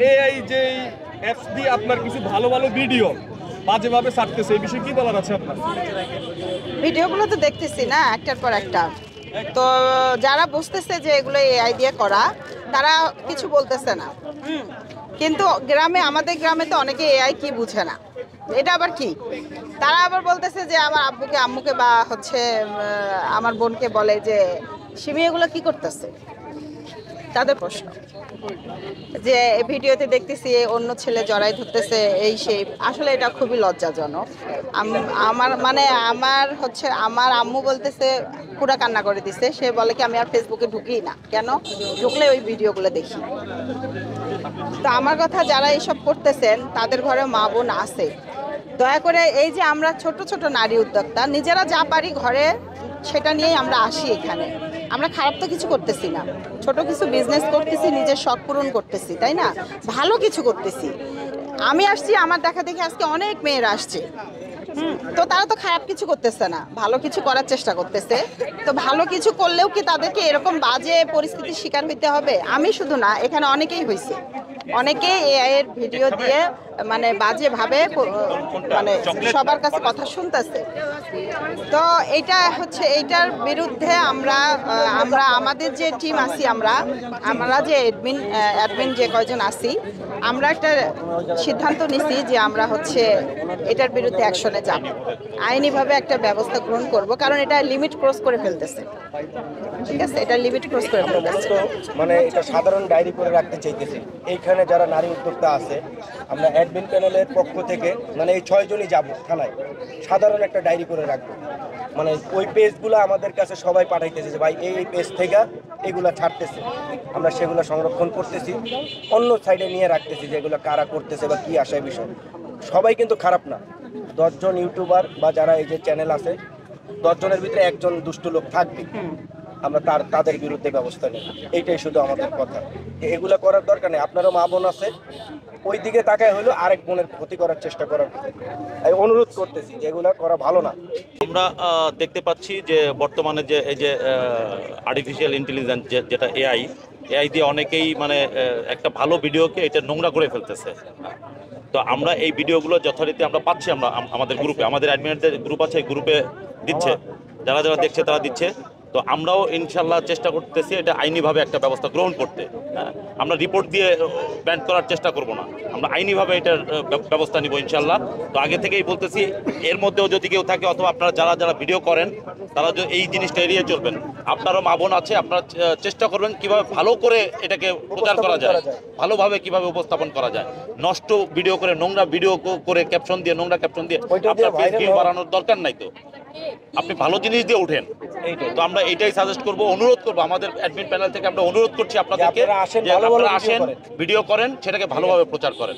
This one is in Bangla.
এআই যে অ্যাপস দিয়ে আপনার কিছু ভালো ভালো ভিডিও বাজেভাবে ছাড়তেছে, এই বিষয়ে কি বলার আছে আপনার? ভিডিওগুলো তো দেখতেছি না একটার পর একটা। তো যারা বুঝতেছে যে এগুলো এআই দিয়ে করা, তারা কিছু বলতেছে না। কিন্তু গ্রামে, আমাদের গ্রামে তো অনেকে এআই কি বুঝে না, এটা আবার কি। তারা আবার বলতেছে যে আমার আব্বুকে আম্মুকে বা হচ্ছে আমার বোনকে বলে যে সিমি এগুলো কি করতেছে। তাদের প্রশ্ন যে ভিডিওতে দেখতেছি অন্য ছেলে জড়াই ধরতেছে, এই সেই। আসলে এটা খুবই লজ্জাজনক। আমার মানে আমার হচ্ছে আমার আম্মু বলতেছে, পুরা কান্না করে দিছে। সে বলে কি আমি আর ফেসবুকে ঢুকি না, কেন ঢুকলে ওই ভিডিওগুলো দেখি। তো আমার কথা, যারা এইসব করতেছেন তাদের ঘরে মা বোন আছে, দয়া করে এই যে আমরা ছোট ছোট নারী উদ্যোক্তা, নিজেরা যা পারি ঘরে সেটা নিয়েই আমরা আসি এখানে। আমরা খারাপ তো কিছু করতেছি না, ছোট কিছু বিজনেস করতেছি, নিজের শখ পূরণ করতেছি, তাই না? ভালো কিছু করতেছি। আমি আসছি, আমার দেখা দেখি আজকে অনেক মেয়েরা আসছে। তো তারা তো খারাপ কিছু করতেছে না, ভালো কিছু করার চেষ্টা করতেছে। তো ভালো কিছু করলেও কি তাদেরকে এরকম বাজে পরিস্থিতির শিকার হইতে হবে? আমি শুধু না, এখানে অনেকেই হয়েছে। অনেকেই এআই এর ভিডিও দিয়ে মানে বাজেভাবে মানে সবার কাছে কথা শুনতেছে। তো এইটা হচ্ছে, এইটার বিরুদ্ধে আমরা আমরা আমাদের যে টিম আছি, আমরা যে অ্যাডমিন যে কয়জন আছি, আমরা একটা সিদ্ধান্ত নিছি যে আমরা হচ্ছে এটার বিরুদ্ধে অ্যাকশনে যাব, আইনিভাবে একটা ব্যবস্থা গ্রহণ করব, কারণ এটা লিমিট ক্রস করে ফেলতেছে। ঠিক আছে, এটা লিমিট ক্রস করে ফেলতেছে। মানে এটা সাধারণ ডায়েরি করে রাখতে চাইতেছি। এইখানে যারা নারী উদ্যোক্তা আছে, আমরা অ্যাডমিন প্যানেলের পক্ষ থেকে মানে এই 6 জনই যাব থানায়, সাধারণ একটা ডায়েরি করে রাখবো। মানে ওই পেজগুলো আমাদের কাছে সবাই পাঠাইতেছে যে ভাই এই পেজ থেকে এগুলা ছাড়তেছে, আমরা সেগুলো সংরক্ষণ করতেছি, অন্য সাইডে নিয়ে রাখতেছি যেগুলো কারা করতেছে বা কি আশায় বিষয়। সবাই কিন্তু খারাপ না। 10 জন ইউটিউবার বা যারা এই যে চ্যানেল আছে, 10 জনের ভিতরে একজন দুষ্ট লোক থাকবে, আমরা তাদের বিরুদ্ধে ব্যবস্থা নিই। এইটাই শুধু আমাদের কথা। এগুলো করার দরকার নেই। আপনারও মা বোন আছে, ওই দিকে তাকায় হলো আরেক বোনের ক্ষতি করার চেষ্টা করার। আমি অনুরোধ করতেছি যে এগুলো করা ভালো না। আমরা দেখতে পাচ্ছি যে বর্তমানে যে এই যে আর্টিফিশিয়াল ইন্টেলিজেন্স যেটা এআই দিয়ে অনেকেই মানে একটা ভালো ভিডিওকে এটা নোংরা করে ফেলতেছে। তো আমরা এই ভিডিওগুলো যথারীতি আমরা পাচ্ছি, আমরা আমাদের গ্রুপে, আমাদের অ্যাডমিনদের গ্রুপ আছে, গ্রুপে দিচ্ছে, যারা যারা দেখছে তারা দিচ্ছে। তো আমরাও ইনশাল্লাহ চেষ্টা করতেছি এটা আইনিভাবে একটা ব্যবস্থা গ্রহণ করতে। আমরা রিপোর্ট দিয়ে ব্যান করার চেষ্টা করব না, আমরা আইনিভাবে এটার ব্যবস্থা নিব ইনশাল্লাহ। তো আগে থেকেই বলতেছি, এর মধ্যেও যদি কেউ থাকে অথবা আপনারা যারা যারা ভিডিও করেন তারা এই জিনিসটা এড়িয়ে চলবেন। আপনারও মা বোন আছে, আপনারা চেষ্টা করবেন কিভাবে ভালো করে এটাকে প্রচার করা যায়, ভালোভাবে কিভাবে উপস্থাপন করা যায়। নষ্ট ভিডিও করে, নোংরা ভিডিও করে, ক্যাপশন দিয়ে, নোংরা ক্যাপশন দিয়ে আপনার পেজ ভিউ বাড়ানোর দরকার নাই। তো আপনি ভালো জিনিস দিয়ে উঠেন। তো আমরা এইটাই সাজেস্ট করব, অনুরোধ করব, আমাদের অ্যাডমিন প্যানেল থেকে আমরা অনুরোধ করছি আপনাদেরকে যে আপনারা আসেন, ভিডিও করেন, সেটাকে ভালোভাবে প্রচার করেন।